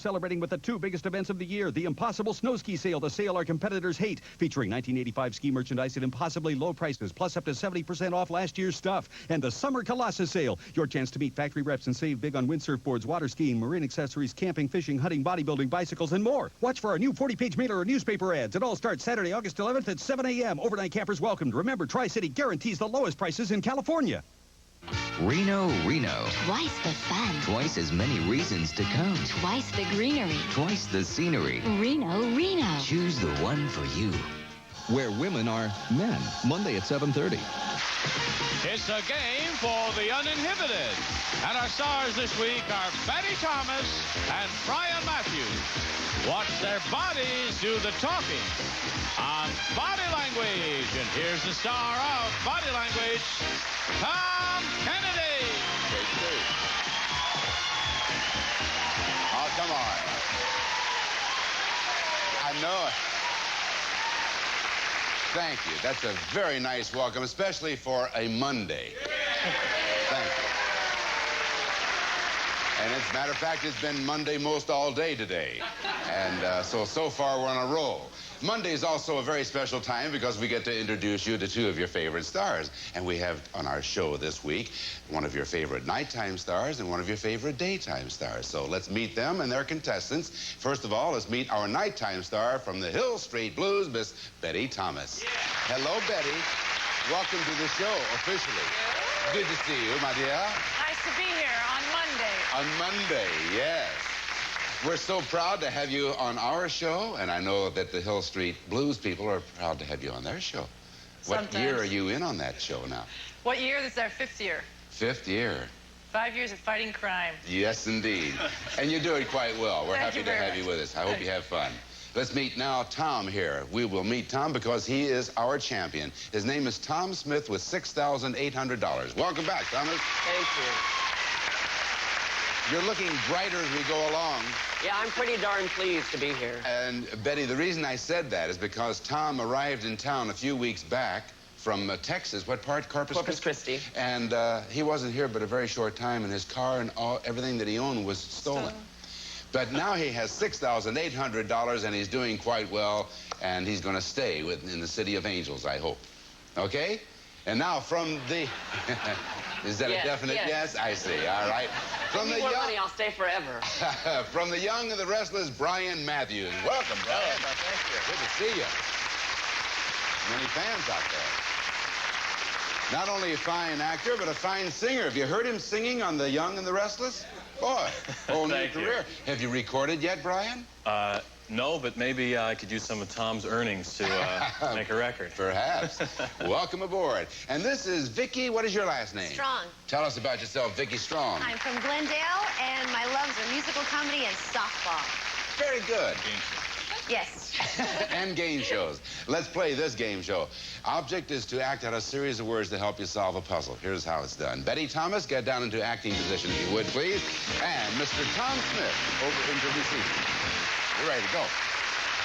Celebrating with the two biggest events of the year, the Impossible Snow Ski Sale, the sale our competitors hate, featuring 1985 ski merchandise at impossibly low prices, plus up to 70% off last year's stuff, and the Summer Colossus Sale, your chance to meet factory reps and save big on windsurfboards, water skiing, marine accessories, camping, fishing, hunting, bodybuilding, bicycles, and more. Watch for our new 40-page mailer or newspaper ads. It all starts Saturday, August 11th at 7 a.m. Overnight campers welcomed. Remember, Tri-City guarantees the lowest prices in California. Reno, Reno. Twice the fun. Twice as many reasons to come. Twice the greenery. Twice the scenery. Reno, Reno. Choose the one for you. Where women are men. Monday at 7:30. It's a game for the uninhibited. And our stars this week are Betty Thomas and Brian Matthews. Watch their bodies do the talking on Body Language. And here's the star of Body Language, Tom Kennedy. Oh, come on. I know it. Thank you. That's a very nice welcome, especially for a Monday. Thank you. And as a matter of fact, it's been Monday most all day today. And so far we're on a roll. Monday is also a very special time because we get to introduce you to two of your favorite stars. And we have on our show this week one of your favorite nighttime stars and one of your favorite daytime stars. So let's meet them and their contestants. First of all, let's meet our nighttime star from the Hill Street Blues, Miss Betty Thomas. Yeah. Hello, Betty. Welcome to the show officially. Yeah. Good to see you, my dear. Nice to be here on Monday. On Monday, yes. We're so proud to have you on our show, and I know that the Hill Street Blues people are proud to have you on their show. Sometimes. What year are you in on that show now? What year? This is our 5th year. 5th year. 5 years of fighting crime. Yes, indeed. And you're doing quite well. We're happy to have you with us. I hope you have fun. Let's meet now Tom here. We will meet Tom because he is our champion. His name is Tom Smith with $6,800. Welcome back, Thomas. Thank you. You're looking brighter as we go along. Yeah, I'm pretty darn pleased to be here. And, Betty, the reason I said that is because Tom arrived in town a few weeks back from Texas. What part? Corpus Christi. And he wasn't here but a very short time, and his car and everything that he owned was stolen. But now he has $6,800, and he's doing quite well, and he's going to stay in the City of Angels, I hope. Okay? And now from the... Is that a definite yes? I see. All right. From the young... money, I'll stay forever. From the young and the restless, Brian Matthews. Welcome, Brian. Hello, thank you. Good to see you. Many fans out there. Not only a fine actor, but a fine singer. Have you heard him singing on The Young and the Restless? Boy, whole new career. Have you recorded yet, Brian? No, but maybe I could use some of Tom's earnings to make a record. Perhaps. Welcome aboard. And this is Viki. What is your last name? Strong. Tell us about yourself, Viki Strong. I'm from Glendale, and my loves are musical comedy and softball. Very good. Yes. And game shows. Let's play this game show. Object is to act out a series of words to help you solve a puzzle. Here's how it's done. Betty Thomas, get down into acting position, if you would, please. And Mr. Tom Smith, over into the seat. You're ready to go.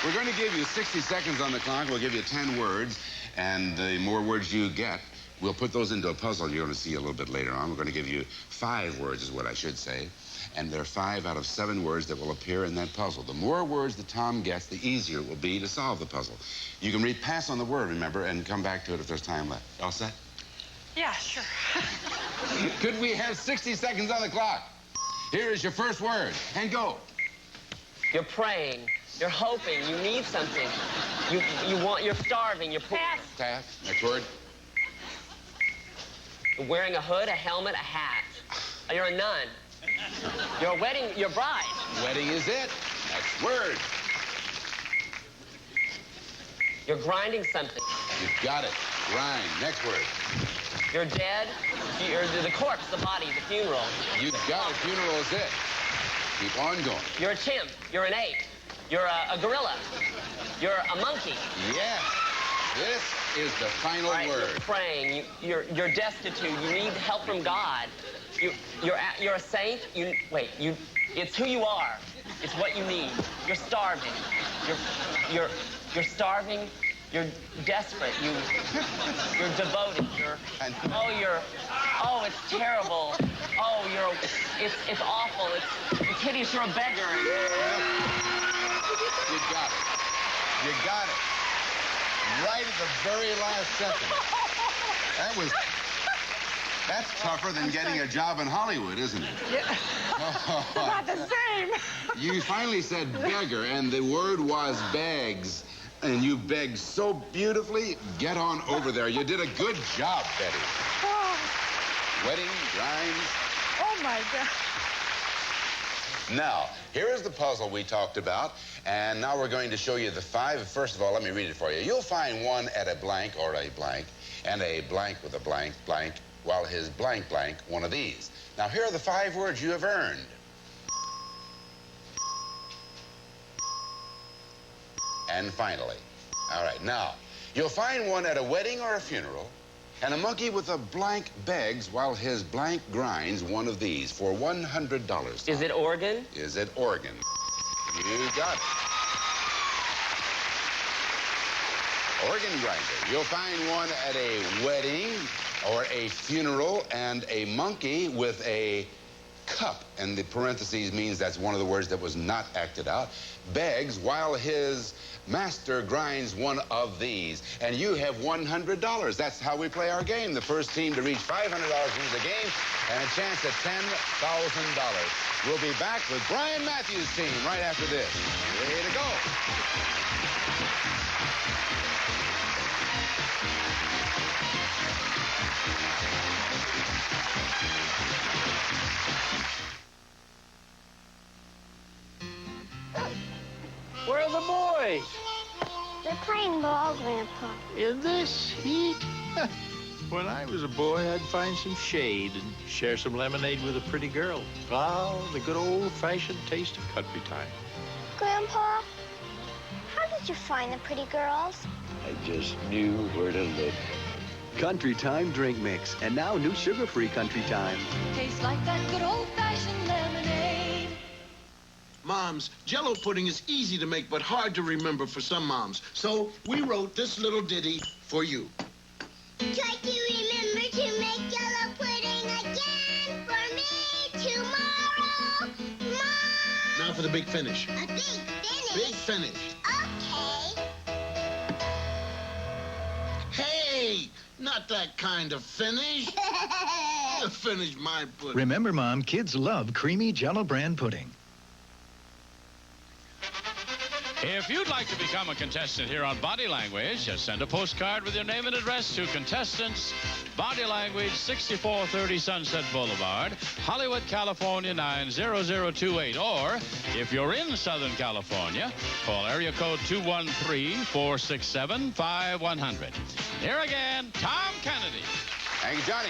We're going to give you 60 seconds on the clock. We'll give you 10 words, and the more words you get, we'll put those into a puzzle you're going to see a little bit later on. We're going to give you 5 words, is what I should say, and there are 5 out of 7 words that will appear in that puzzle. The more words that Tom gets, the easier it will be to solve the puzzle. You can read pass on the word, remember, and come back to it if there's time left. All set? Yeah, sure. Could we have 60 seconds on the clock? Here is your first word, and go. You're praying. You're hoping. You need something. You're starving. You're poor. Pass. Next word. You're wearing a hood, a helmet, a hat. You're a nun. You're a wedding. You're a bride. Wedding is it. Next word. You're grinding something. You've got it. Grind. Next word. You're dead. You're the corpse, the body, the funeral. You've got it. Funeral is it. Keep on going. You're a chimp. You're an ape. You're a gorilla. You're a monkey. Yes. This is the final word. You're praying. You're destitute. You need help from God. You're a saint. It's who you are. It's what you need. You're starving. You're starving. You're desperate. You're devoted. Oh, it's terrible. Oh, it's awful. It's hideous. You're a beggar. You got it. You got it. Right at the very last second. That's tougher than getting a job in Hollywood, isn't it? Yeah. Not the same. You finally said beggar, and the word was begs. And you begged so beautifully. Get on over there. You did a good job, Betty. Oh, Wedding, grinds. oh my God. Now, here is the puzzle we talked about, and now we're going to show you the 5. First of all, let me read it for you. You'll find one at a blank or a blank, and a blank with a blank, blank, while his blank, blank, one of these. Now, here are the 5 words you have earned. And finally. All right, now, you'll find one at a wedding or a funeral, and a monkey with a blank begs while his blank grinds, one of these, for $100. Is it organ? Is it organ? You got it. Organ grinder. You'll find one at a wedding or a funeral, and a monkey with a cup, and the parentheses means that's one of the words that was not acted out, begs while his master grinds one of these. And you have $100. That's how we play our game. The first team to reach $500 wins the game and a chance at $10,000. We'll be back with Brian Matthews' team right after this. Ready to go. Where are the boys? They're playing ball, Grandpa. In this heat? When I was a boy, I'd find some shade and share some lemonade with a pretty girl. Ah, the good old-fashioned taste of country time. Grandpa, how did you find the pretty girls? I just knew where to look. Country Time drink mix, and now new sugar-free Country Time. Tastes like that good old-fashioned lemonade. Moms, Jell-O pudding is easy to make but hard to remember for some moms. So we wrote this little ditty for you. Try to remember to make Jell-O pudding again for me tomorrow. Now for the big finish. A big finish? Big finish. Okay. Hey, not that kind of finish. Finish my pudding. Remember, Mom, kids love creamy Jell-O brand pudding. If you'd like to become a contestant here on Body Language, just send a postcard with your name and address to Contestants, Body Language, 6430 Sunset Boulevard, Hollywood, California, 90028. Or, if you're in Southern California, call area code 213-467-5100. Here again, Tom Kennedy. Thank you, Johnny.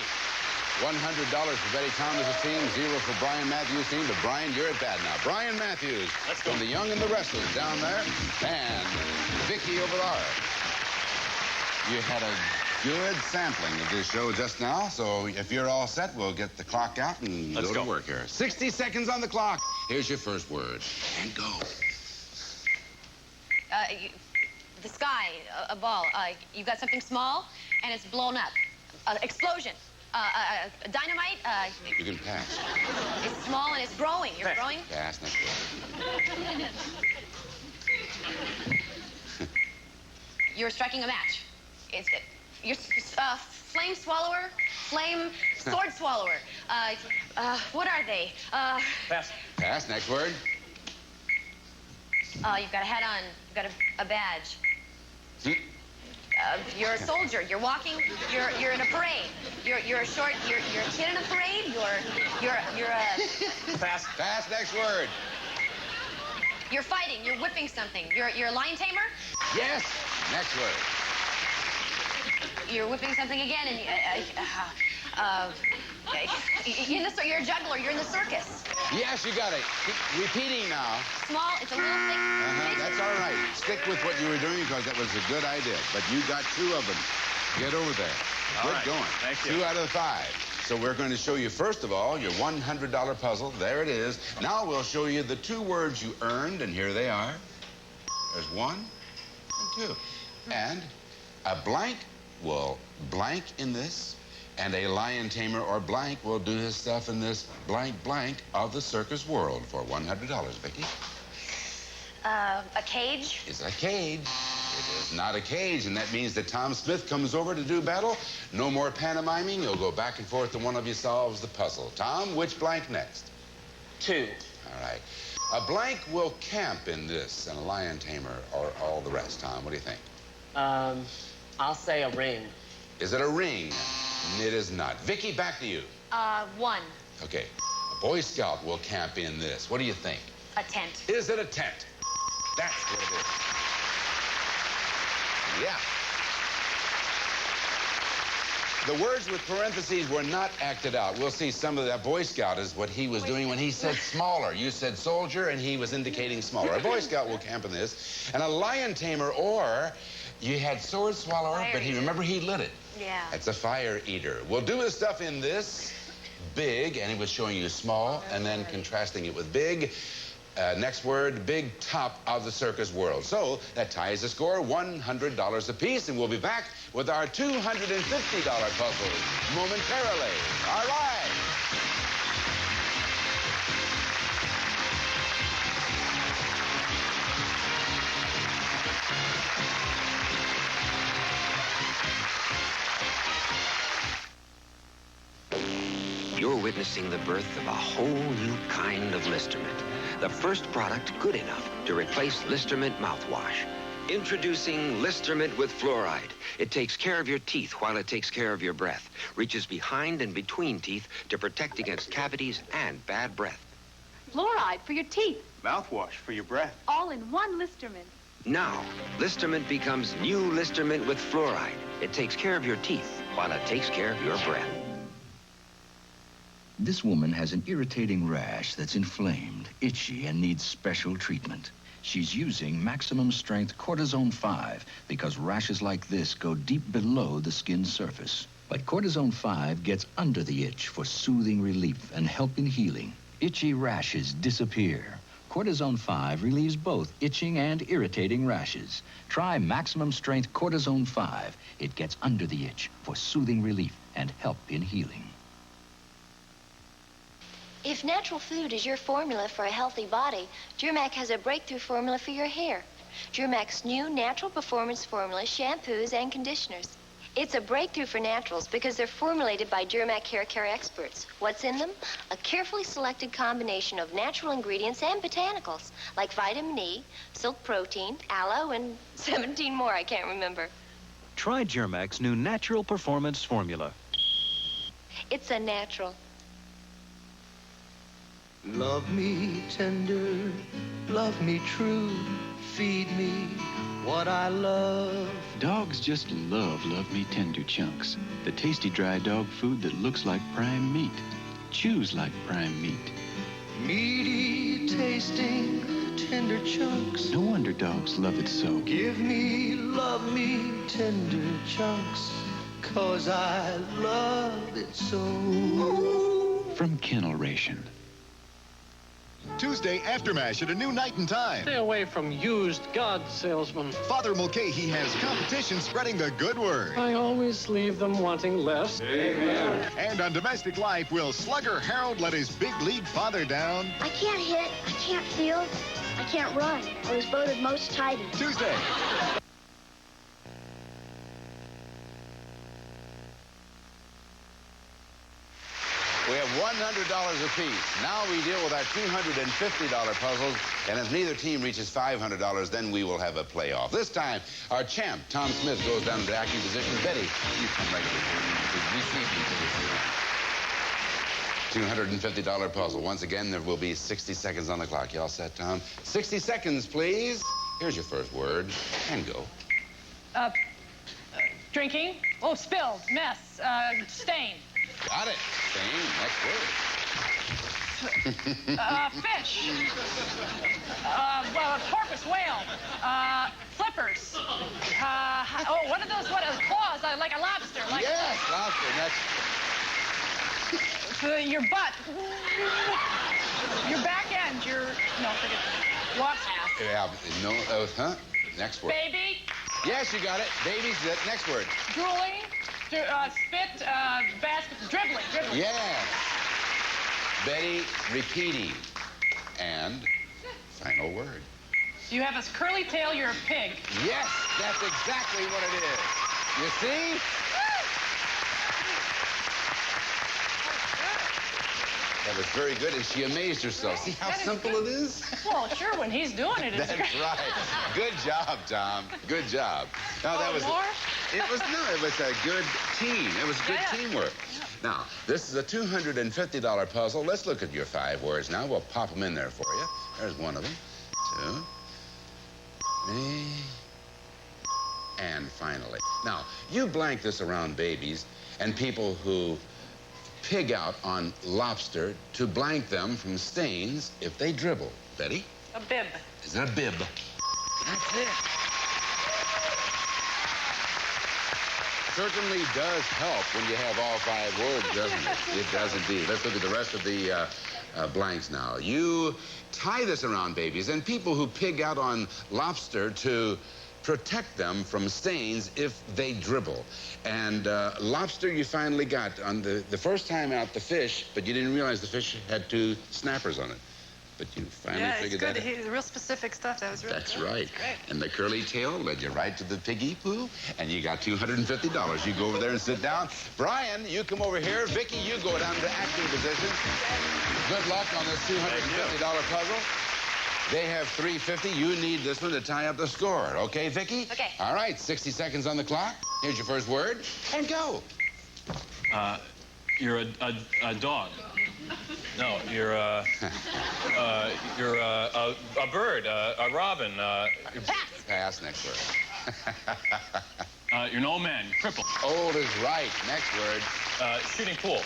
$100 for Betty Thomas's team, 0 for Brian Matthews' team. But Brian, you're at bat now. Brian Matthews from the Young and the Restless down there, and Viki over there. You had a good sampling of this show just now, so if you're all set, we'll get the clock out and go to work here. 60 seconds on the clock. Here's your first word. And go. The sky, a ball. You got something small, and it's blown up. Explosion. Dynamite. You can pass. It's small and it's growing. You're growing. Pass next word. You're striking a match. You're flame swallower, flame sword swallower. What are they? Pass. Pass. Next word. You've got a hat on. You've got a badge. You're a soldier. You're walking. You're in a parade. You're a short. You're a kid in a parade. You're a. Pass. Pass. Next word. You're fighting. You're whipping something. You're a lion tamer. Yes. Next word. You're whipping something again, and you're a juggler. You're in the circus. Yes, you got it. Keep repeating now. Small. It's a little thick. That's all right. Stick with what you were doing because that was a good idea. But you got 2 of them. Get over there. All Good right. going. Thank you. 2 out of 5. So we're going to show you, first of all, your $100 puzzle. There it is. Now we'll show you the 2 words you earned, and here they are. There's 1 and 2. And a blank will blank in this, And a lion tamer or blank will do his stuff in this blank blank of the circus world for $100, Vicky. A cage? It's a cage. It is not a cage, and that means that Tom Smith comes over to do battle. No more pantomiming. You'll go back and forth, and one of you solves the puzzle. Tom, which blank next? 2. All right. A blank will camp in this, and a lion tamer or all the rest. Tom, what do you think? I'll say a ring. Is it a ring? It is not. Vicky, back to you. 1. Okay. A Boy Scout will camp in this. What do you think? A tent. Is it a tent? That's what it is. Yeah. The words with parentheses were not acted out. We'll see some of that. Boy Scout is what he was doing when he said smaller. You said soldier, and he was indicating smaller. A Boy Scout will camp in this. And a lion tamer, or you had sword swallower, but remember he lit it. Yeah. That's a fire eater. We'll do his stuff in this big, and he was showing you small, and then contrasting it with big. Next word, big top of the circus world. So that ties the score, $100 apiece, and we'll be back with our $250 puzzles momentarily. All right. You're witnessing the birth of a whole new kind of Listermint. The first product good enough to replace Listermint mouthwash. Introducing Listermint with fluoride. It takes care of your teeth while it takes care of your breath. Reaches behind and between teeth to protect against cavities and bad breath. Fluoride for your teeth. Mouthwash for your breath. All in one Listermint. Now, Listermint becomes new Listermint with fluoride. It takes care of your teeth while it takes care of your breath. This woman has an irritating rash that's inflamed, itchy, and needs special treatment. She's using maximum strength cortisone 5 because rashes like this go deep below the skin surface. But cortisone 5 gets under the itch for soothing relief and help in healing. Itchy rashes disappear. Cortisone 5 relieves both itching and irritating rashes. Try maximum strength cortisone 5. It gets under the itch for soothing relief and help in healing. If natural food is your formula for a healthy body, Germac has a breakthrough formula for your hair. Germac's new natural performance formula shampoos and conditioners. It's a breakthrough for naturals because they're formulated by Germac hair care experts. What's in them? A carefully selected combination of natural ingredients and botanicals, like vitamin E, silk protein, aloe, and 17 more I can't remember. Try Germac's new natural performance formula. It's a natural. Love me tender, love me true, feed me what I love. Dogs just love me tender chunks. The tasty dry dog food that looks like prime meat. Chews like prime meat. Meaty tasting, tender chunks. No wonder dogs love it so. Give me, love me tender chunks, 'cause I love it so. From Kennel Ration. Tuesday after MASH at a new night and time. Stay away from used God salesmen. Father Mulcahy has competition spreading the good word. I always leave them wanting less. Amen. And on Domestic Life, will slugger Harold let his big league father down? I can't hit, I can't field, I can't run. I was voted most tidy. Tuesday. We have $100 apiece. Now we deal with our $250 puzzles, and if neither team reaches $500, then we will have a playoff. This time, our champ, Tom Smith, goes down into acting position. Betty, you come right here. $250 puzzle. Once again, there will be 60 seconds on the clock. You all set, Tom? 60 seconds, please. Here's your first word, and go. Drinking. Oh, spilled. Mess. Stain. Got it. Stain. Next word. Fish. Porpoise, whale. Flippers. What are those? Claws? Like a lobster. Yes, lobster. Next. Your butt. Your back end. No, forget that. Wasp. Yeah, no, Next word. Baby. Yes, you got it. Baby's it. Next word. Drooling. spit, basket, dribbling. Yes. Betty, repeating. And final word. You have a curly tail, you're a pig. Yes, that's exactly what it is. You see? That was very good, and she amazed herself. See how simple it is? Well, sure, when he's doing it, it's That's great. right. Good job, Tom. Good job. Now, that was more? It was a good team. It was good teamwork. Now, this is a $250 puzzle. Let's look at your 5 words now. We'll pop them in there for you. There's one of them. 2, 3, and finally. Now, you blank this around babies and people who pig out on lobster to blank them from stains if they dribble. Betty? A bib. Is it a bib? That's it. Certainly does help when you have all 5 words, doesn't it? It does indeed. Let's look at the rest of the blanks now. You tie this around babies and people who pig out on lobster to protect them from stains if they dribble. And lobster you finally got on the first time out the fish, but you didn't realize the fish had 2 snappers on it. But you finally figured that out. Yeah, it's good. Real specific stuff. That was really That's good. right. Great. And the curly tail led you right to the piggy poo, and you got $250. You go over there and sit down. Brian, you come over here. Viki, you go down to acting position. Good luck on this $250 puzzle. They have $350. You need this one to tie up the score. Okay, Viki? Okay. All right, 60 seconds on the clock. Here's your first word, and go. You're a dog. No, you're a bird, a robin. Pass, next word. You're an old man, crippled. Old is right. Next word. Shooting pool.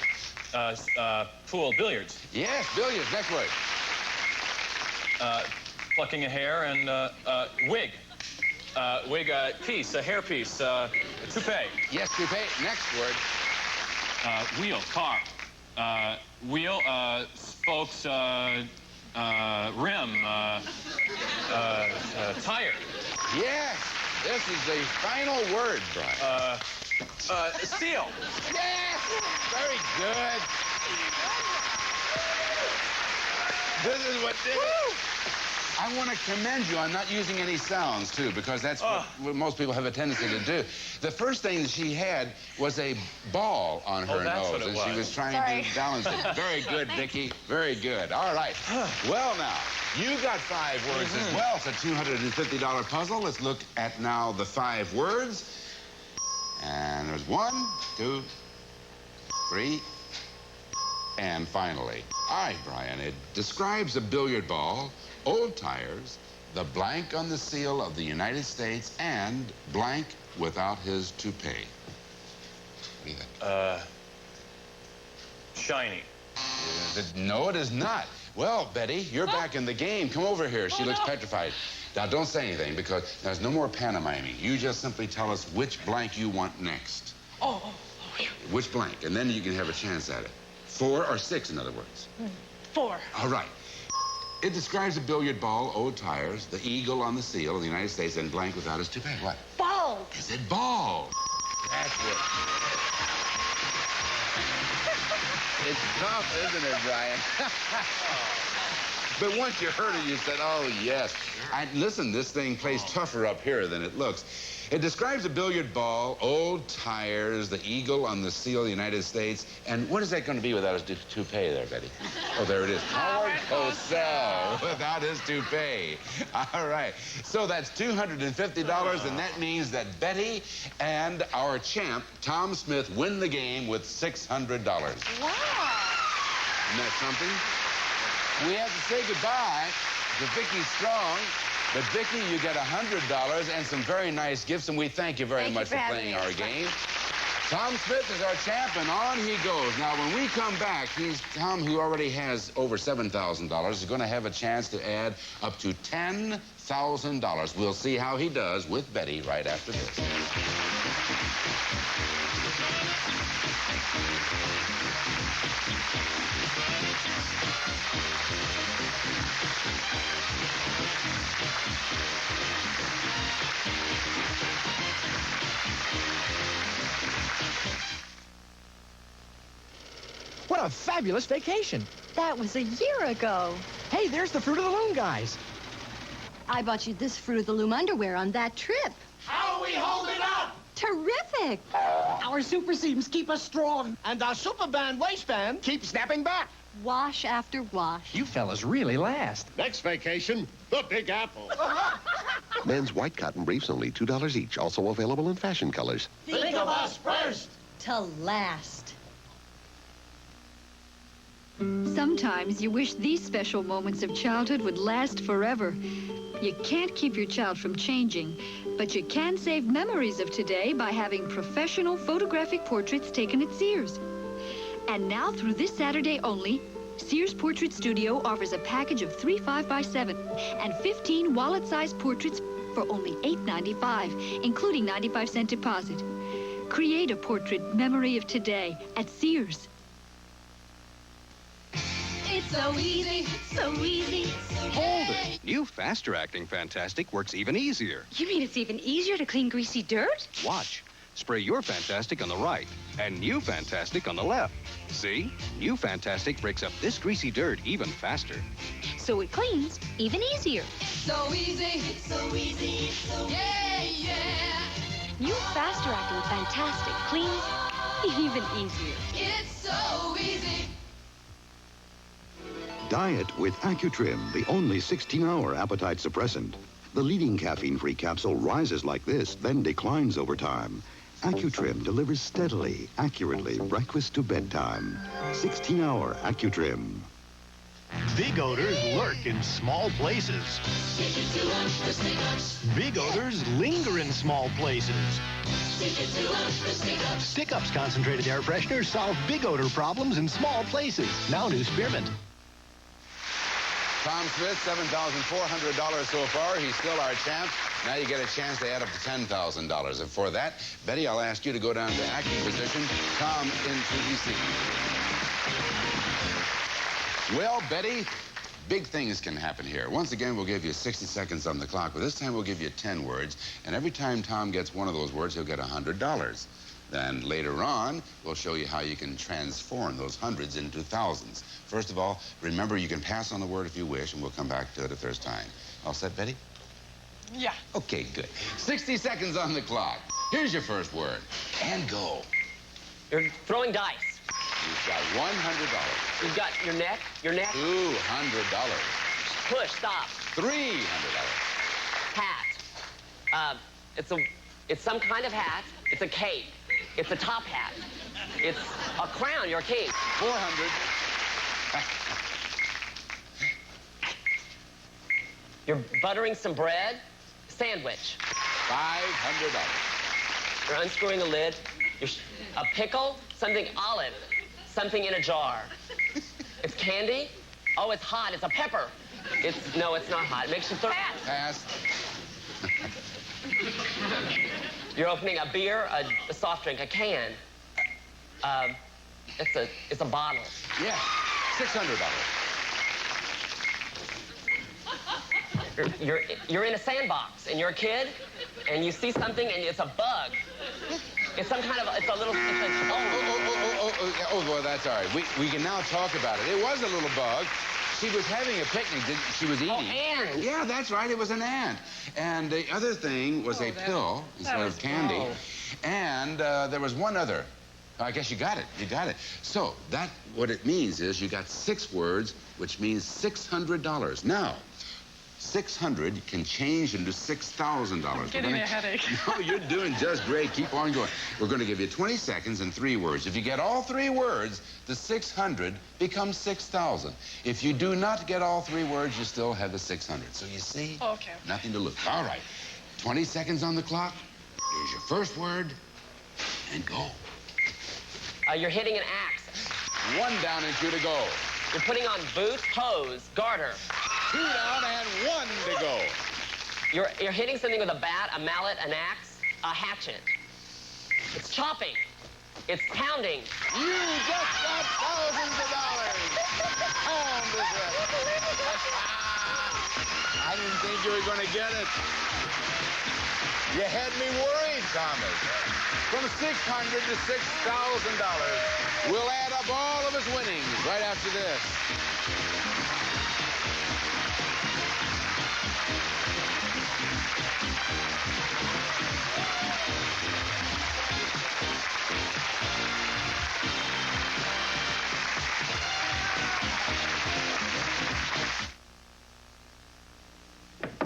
Pool, billiards. Yes, billiards. Next word. Plucking a hair and wig. Wig, piece, a hair piece, toupee. Yes, toupee. Next word. Wheel, car. Wheel, spokes, rim, tire. Yes, this is the final word, Brian. Seal. Yes, very good. This is what did it. I want to commend you on not using any sounds, too, because that's what most people have a tendency to do. The first thing that she had was a ball on her nose, and she was trying to balance it. Very good, Viki. Very good. All right. Well, now, you got 5 words as well. It's a $250 puzzle. Let's look at now the 5 words. And there's 1, 2, 3, and finally. All right, Brian. It describes a billiard ball, old tires, the blank on the seal of the United States, and blank without his toupee. What do you think? Shiny. No, it is not. Well, Betty, you're back in the game. Come over here. She looks petrified. Now, don't say anything, because there's no more pantomiming. You just simply tell us which blank you want next. Which blank, and then you can have a chance at it. 4 or 6, in other words. 4. All right. It describes a billiard ball, old tires, the eagle on the seal of the United States, and blank without his toupee. What? Ball. Is it ball? That's it. It's tough, isn't it, Brian? But once you heard it, you said, oh, yes. And listen, this thing plays tougher up here than it looks. It describes a billiard ball, old tires, the eagle on the seal of the United States, and what is that going to be without his toupee there, Betty? Oh, there it is. Howard Cosell without his toupee. All right. So that's $250, and that means that Betty and our champ, Tom Smith, win the game with $600. Wow. Isn't that something? We have to say goodbye to Viki Strong. But, Viki, you get $100 and some very nice gifts, and we thank you very much for playing our game. Tom Smith is our champ, and on he goes. Now, when we come back, Tom, who already has over $7,000, is going to have a chance to add up to $10,000. We'll see how he does with Betty right after this. What a fabulous vacation. That was a year ago. Hey, there's the Fruit of the Loom guys. I bought you this Fruit of the Loom underwear on that trip. How are we holding up? Terrific. Our super seams keep us strong, and our super band waistband keeps snapping back. Wash after wash. You fellas really last. Next vacation, the Big Apple. Men's white cotton briefs, only $2 each. Also available in fashion colors. Think of us first. To last. Sometimes you wish these special moments of childhood would last forever. You can't keep your child from changing, but you can save memories of today by having professional photographic portraits taken at Sears. And now, through this Saturday only, Sears Portrait Studio offers a package of 3 5x7 and 15 wallet-sized portraits for only $8.95, including 95-cent deposit. Create a portrait memory of today at Sears. It's so easy, so easy, so Hold it. New Faster Acting Fantastic works even easier. You mean it's even easier to clean greasy dirt? Watch. Spray your Fantastic on the right and New Fantastic on the left. See? New Fantastic breaks up this greasy dirt even faster. So it cleans even easier. so easy, so easy, so yeah. New Faster Acting Fantastic cleans even easier. It's so easy. Diet with AccuTrim, the only 16-hour appetite suppressant. The leading caffeine-free capsule rises like this, then declines over time. AccuTrim delivers steadily, accurately, breakfast to bedtime. 16-hour AccuTrim. Big odors lurk in small places. Big odors linger in small places. Stick-Up's concentrated air fresheners solve big odor problems in small places. Now new spearmint. Tom Smith, $7,400 so far. He's still our champ. Now you get a chance to add up to $10,000. And for that, Betty, I'll ask you to go down to acting position. Tom into his seat. Well, Betty, big things can happen here. Once again, we'll give you 60 seconds on the clock, but this time we'll give you 10 words. And every time Tom gets one of those words, he'll get $100. Then later on, we'll show you how you can transform those hundreds into thousands. First of all, remember you can pass on the word if you wish, and we'll come back to it if there's time. All set, Betty? Yeah. Okay, good. 60 seconds on the clock. Here's your first word. And go. You're throwing dice. You've got $100. You've got your neck. $200. Push, stop. $300. Hat. It's some kind of hat. It's a cape. It's a top hat. It's a crown. You're a king. 400. You're buttering some bread. Sandwich. $500. You're unscrewing a lid. A pickle. Something olive. Something in a jar. It's candy. Oh, it's hot. It's a pepper. No, it's not hot. It makes you thirsty. Pass. You're opening a beer, a soft drink, a can. It's a bottle. Yeah, $600. You're in a sandbox and you're a kid and you see something and it's a bug. It's some kind of well, that's all right. We can now talk about it. It was a little bug. She was having a picnic. She was eating. Oh, ant. Yeah, that's right. It was an ant. And the other thing was a pill instead of candy. Oh. And there was one other. I guess you got it. You got it. So what it means is you got 6 words, which means $600. Now, 600 can change into $6,000. I'm getting a headache. No, you're doing just great. Keep on going. We're going to give you 20 seconds and 3 words. If you get all 3 words, the 600 becomes 6,000. If you do not get all 3 words, you still have the 600. So you see? Okay. Nothing to lose. All right. 20 seconds on the clock. Here's your first word. And go. You're hitting an axe. 1 down and 2 to go. You're putting on boots, hose, garter. 2 down and 1 to go. You're hitting something with a bat, a mallet, an axe, a hatchet. It's chopping. It's pounding. You just got thousands of dollars. Pound this up. I didn't think you were going to get it. You had me worried, Thomas. From $600 to $6,000. We'll add up all of his winnings right after this.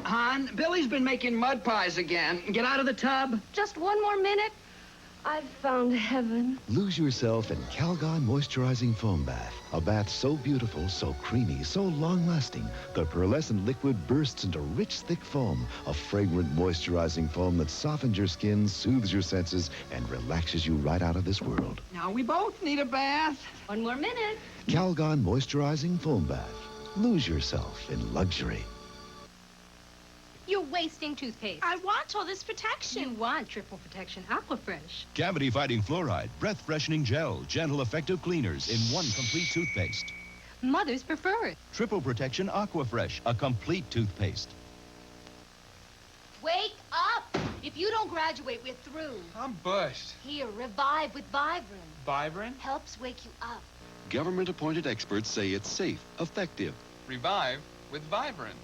Hon, Billy's been making mud pies again. Get out of the tub. Just one more minute. I've found heaven. Lose yourself in Calgon Moisturizing Foam Bath. A bath so beautiful, so creamy, so long-lasting, the pearlescent liquid bursts into rich, thick foam. A fragrant moisturizing foam that softens your skin, soothes your senses, and relaxes you right out of this world. Now we both need a bath. One more minute. Calgon Moisturizing Foam Bath. Lose yourself in luxury. You're wasting toothpaste. I want all this protection. You want triple protection Aquafresh. Cavity-fighting fluoride, breath-freshening gel, gentle, effective cleaners in one complete toothpaste. Mothers prefer it. Triple protection Aquafresh, a complete toothpaste. Wake up! If you don't graduate, we're through. I'm bushed. Here, revive with Vibrin. Vibrin? Helps wake you up. Government-appointed experts say it's safe, effective. Revive with Vibrin.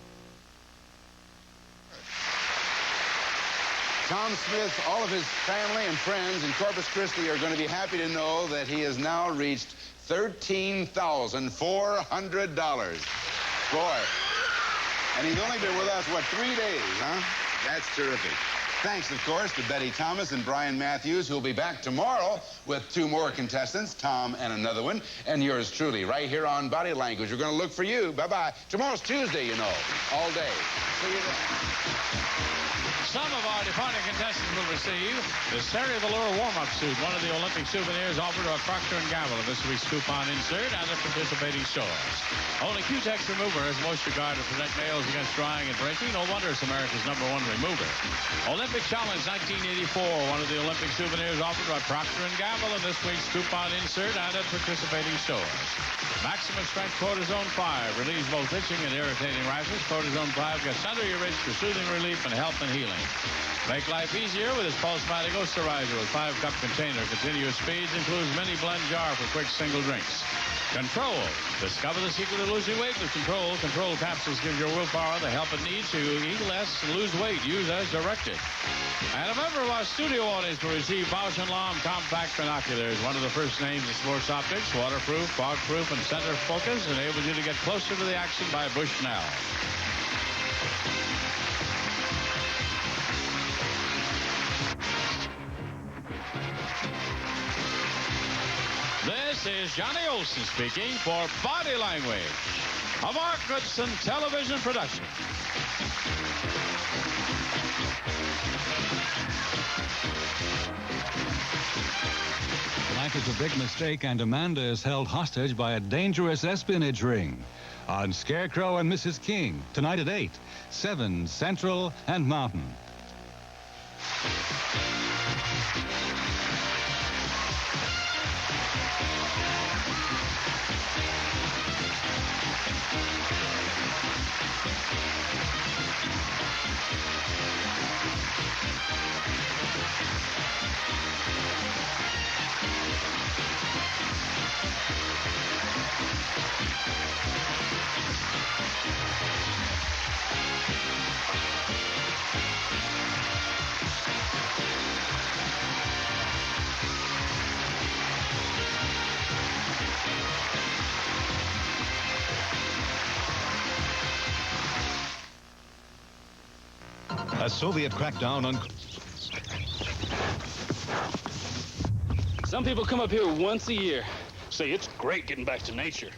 Tom Smith, all of his family and friends in Corpus Christi are going to be happy to know that he has now reached $13,400. Boy. And he's only been with us, what, 3 days, huh? That's terrific. Thanks, of course, to Betty Thomas and Brian Matthews, who'll be back tomorrow with 2 more contestants, Tom and another one, and yours truly, right here on Body Language. We're going to look for you. Bye-bye. Tomorrow's Tuesday, you know, all day. See you then. Some of our departing contestants will receive the Stereo Velour warm-up suit, one of the Olympic souvenirs offered by Procter & Gamble in this week's coupon insert and at participating stores. Only Q-Tex Remover has moisture guard to protect nails against drying and breaking. No wonder it's America's #1 remover. Olympic Challenge 1984, one of the Olympic souvenirs offered by Procter & Gamble in this week's coupon insert and at participating stores. Maximum Strength Cortisone 5 relieves both itching and irritating rashes. Cortisone 5 gets under your itch for soothing relief and health and healing. Make life easier with its Pulsematic Osterizer with 5-cup container. Continuous speeds includes mini blend jar for quick single drinks. Control. Discover the secret of losing weight with Control. Control capsules give your willpower the help it needs to eat less and lose weight. Use as directed. And a member of our studio audience will receive Bausch & Lomb compact binoculars. One of the first names in sports optics. Waterproof, fog-proof, and center focus enables you to get closer to the action by Bushnell. This is Johnny Olson speaking for Body Language, a Mark Goodson television production. Life is a big mistake, and Amanda is held hostage by a dangerous espionage ring. On Scarecrow and Mrs. King, tonight at 8, 7 Central and Mountain. A Soviet crackdown on... Some people come up here once a year. Say it's great getting back to nature.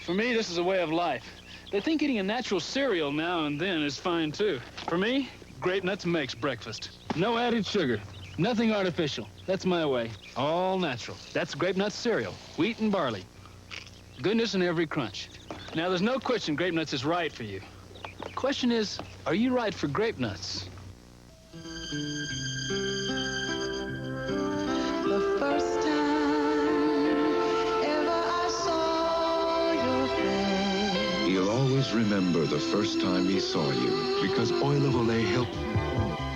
For me, this is a way of life. They think eating a natural cereal now and then is fine, too. For me, Grape Nuts makes breakfast. No added sugar. Nothing artificial. That's my way. All natural. That's Grape Nuts cereal. Wheat and barley. Goodness in every crunch. Now, there's no question Grape Nuts is right for you. The question is, are you right for Grape Nuts? The first time ever I saw your face. He'll always remember the first time he saw you, because Oil of Olay helped